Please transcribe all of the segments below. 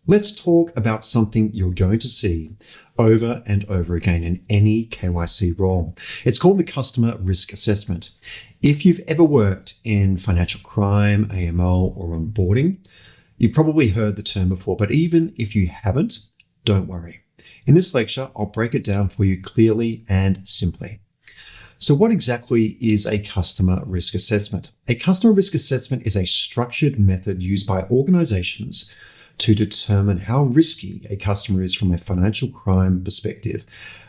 Let's talk about something you're going to see over and over again in any KYC role. It's called the customer risk assessment. If you've ever worked in financial crime, AML, or onboarding, you've probably heard the term before, but even if you haven't, don't worry. In this lecture, I'll break it down for you clearly and simply. So what exactly is a customer risk assessment? A customer risk assessment is a structured method used by organizations to determine how risky a customer is from a financial crime perspective.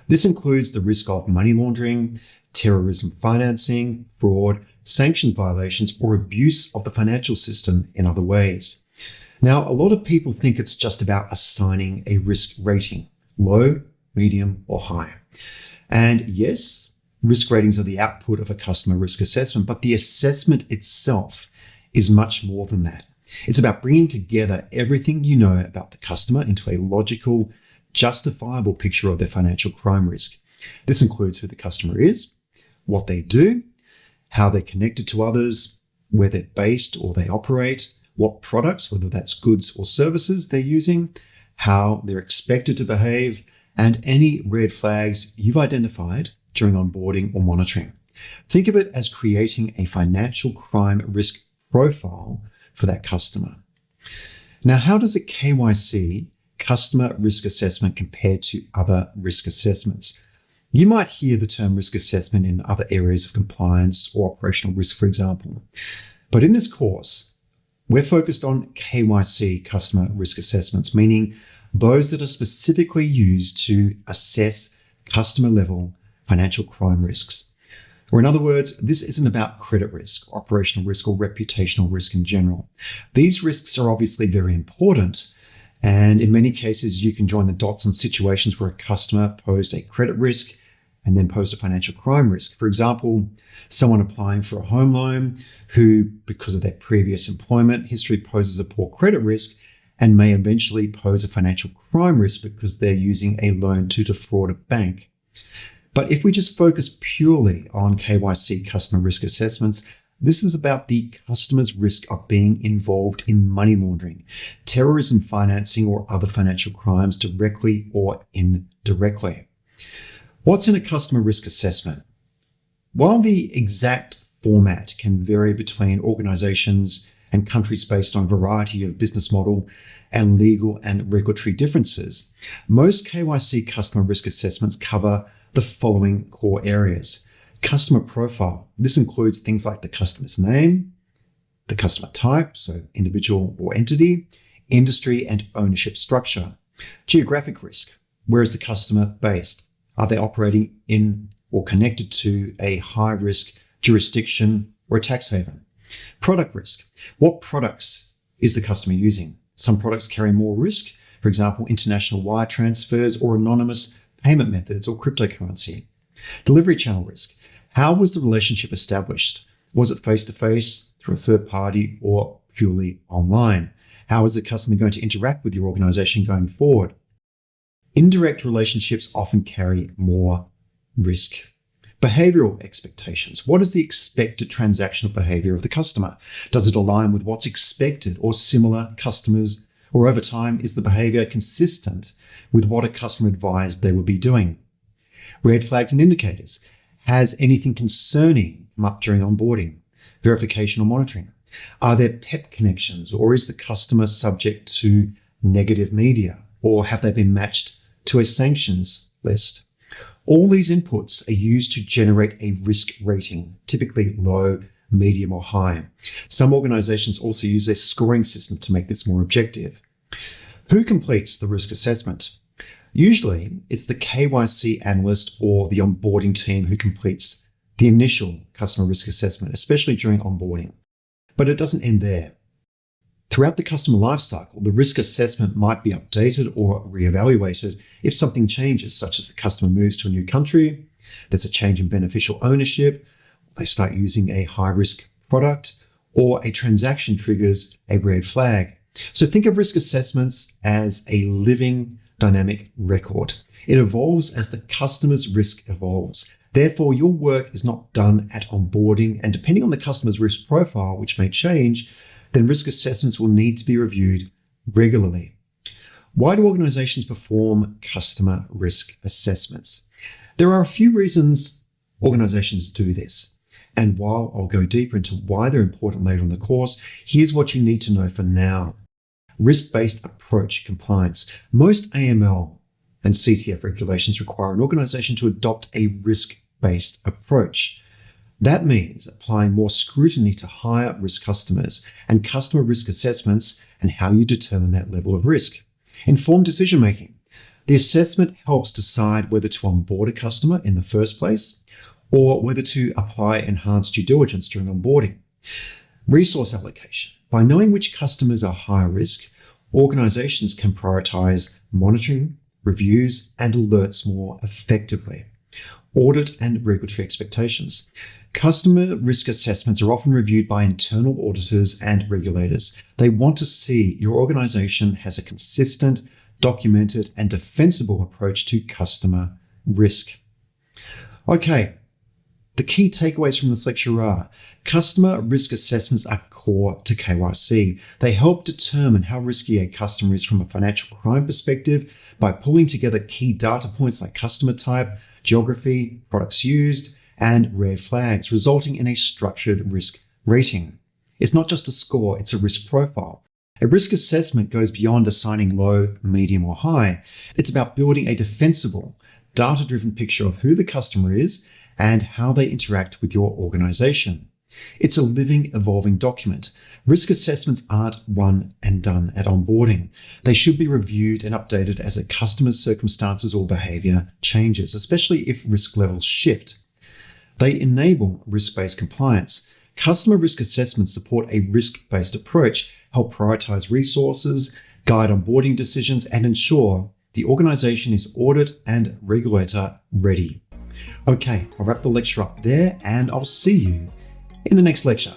This includes the risk of money laundering, terrorism financing, fraud, sanctions violations, or abuse of the financial system in other ways. Now, a lot of people think it's just about assigning a risk rating, low, medium, or high. And yes, risk ratings are the output of a customer risk assessment, but the assessment itself is much more than that. It's about bringing together everything you know about the customer into a logical, justifiable picture of their financial crime risk. This includes who the customer is, what they do, how they're connected to others, where they're based or they operate, what products, whether that's goods or services they're using, how they're expected to behave, and any red flags you've identified during onboarding or monitoring. Think of it as creating a financial crime risk profile for that customer. Now, how does a KYC, customer risk assessment, compare to other risk assessments? You might hear the term risk assessment in other areas of compliance or operational risk, for example. But in this course, we're focused on KYC, customer risk assessments, meaning those that are specifically used to assess customer level financial crime risks. Or in other words, this isn't about credit risk, operational risk, or reputational risk in general. These risks are obviously very important, and in many cases, you can join the dots on situations where a customer posed a credit risk and then posed a financial crime risk. For example, someone applying for a home loan who, because of their previous employment history, poses a poor credit risk and may eventually pose a financial crime risk because they're using a loan to defraud a bank. But if we just focus purely on KYC, customer risk assessments, this is about the customer's risk of being involved in money laundering, terrorism financing, or other financial crimes directly or indirectly. What's in a customer risk assessment? While the exact format can vary between organizations and countries based on a variety of business model and legal and regulatory differences, most KYC customer risk assessments cover the following core areas. Customer profile. This includes things like the customer's name, the customer type, so individual or entity, industry and ownership structure. Geographic risk. Where is the customer based? Are they operating in or connected to a high-risk jurisdiction or a tax haven? Product risk. What products is the customer using? Some products carry more risk, for example, international wire transfers or anonymous payment methods or cryptocurrency. Delivery channel risk. How was the relationship established? Was it face-to-face, through a third party, or purely online? How is the customer going to interact with your organization going forward? Indirect relationships often carry more risk. Behavioral expectations. What is the expected transactional behavior of the customer? Does it align with what's expected or similar customers? Or over time, is the behavior consistent with what a customer advised they would be doing? Red flags and indicators. Has anything concerning come up during onboarding, verification, or monitoring? Are there PEP connections, or is the customer subject to negative media, or have they been matched to a sanctions list? All these inputs are used to generate a risk rating, typically low, medium, or high. Some organizations also use a scoring system to make this more objective. Who completes the risk assessment? Usually, it's the KYC analyst or the onboarding team who completes the initial customer risk assessment, especially during onboarding. But it doesn't end there. Throughout the customer lifecycle, the risk assessment might be updated or reevaluated if something changes, such as the customer moves to a new country, there's a change in beneficial ownership, they start using a high-risk product, or a transaction triggers a red flag. So think of risk assessments as a living, dynamic record. It evolves as the customer's risk evolves. Therefore, your work is not done at onboarding, and depending on the customer's risk profile, which may change, then risk assessments will need to be reviewed regularly. Why do organizations perform customer risk assessments? There are a few reasons organizations do this. And while I'll go deeper into why they're important later in the course, here's what you need to know for now. Risk-based approach compliance. Most AML and CTF regulations require an organization to adopt a risk-based approach. That means applying more scrutiny to higher risk customers and customer risk assessments and how you determine that level of risk. Informed decision-making. The assessment helps decide whether to onboard a customer in the first place or whether to apply enhanced due diligence during onboarding. Resource allocation. By knowing which customers are high risk, organizations can prioritize monitoring, reviews, and alerts more effectively. Audit and regulatory expectations. Customer risk assessments are often reviewed by internal auditors and regulators. They want to see your organization has a consistent, documented, and defensible approach to customer risk. Okay, the key takeaways from this lecture are: customer risk assessments are core to KYC. They help determine how risky a customer is from a financial crime perspective by pulling together key data points like customer type, geography, products used, and red flags, resulting in a structured risk rating. It's not just a score, it's a risk profile. A risk assessment goes beyond assigning low, medium, or high. It's about building a defensible, data-driven picture of who the customer is and how they interact with your organization. It's a living, evolving document. Risk assessments aren't one and done at onboarding. They should be reviewed and updated as a customer's circumstances or behavior changes, especially if risk levels shift. They enable risk-based compliance. Customer risk assessments support a risk-based approach, help prioritize resources, guide onboarding decisions, and ensure the organization is audit and regulator ready. Okay, I'll wrap the lecture up there and I'll see you in the next lecture.